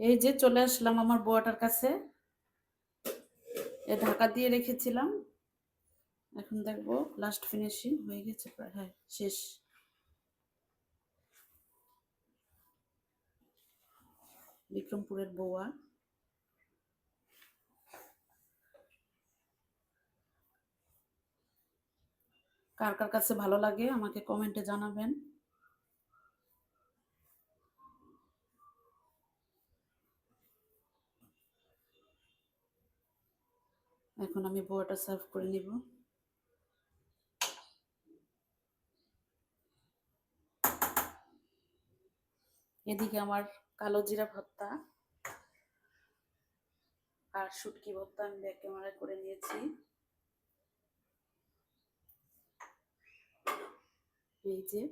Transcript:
এই যে চলে আসলাম আমার বুয়াটার কাছে। ঢাকা দিয়ে রেখেছিলাম। এখন দেখবো লাস্ট ফিনিশিং হয়ে গেছে প্রায়। হ্যাঁ, শেষ। বিক্রমপুরের বউয়া। কার কার কাছে ভালো লাগে আমাকে কমেন্টে জানাবেন। এখন আমি বুয়াটা সার্ভ করে নিব। এদিকে আমার কালো জিরা ভর্তা আর শুটকি ভর্তা আমি ব্যাক ক্যামেরায় করে নিয়েছি। এই যে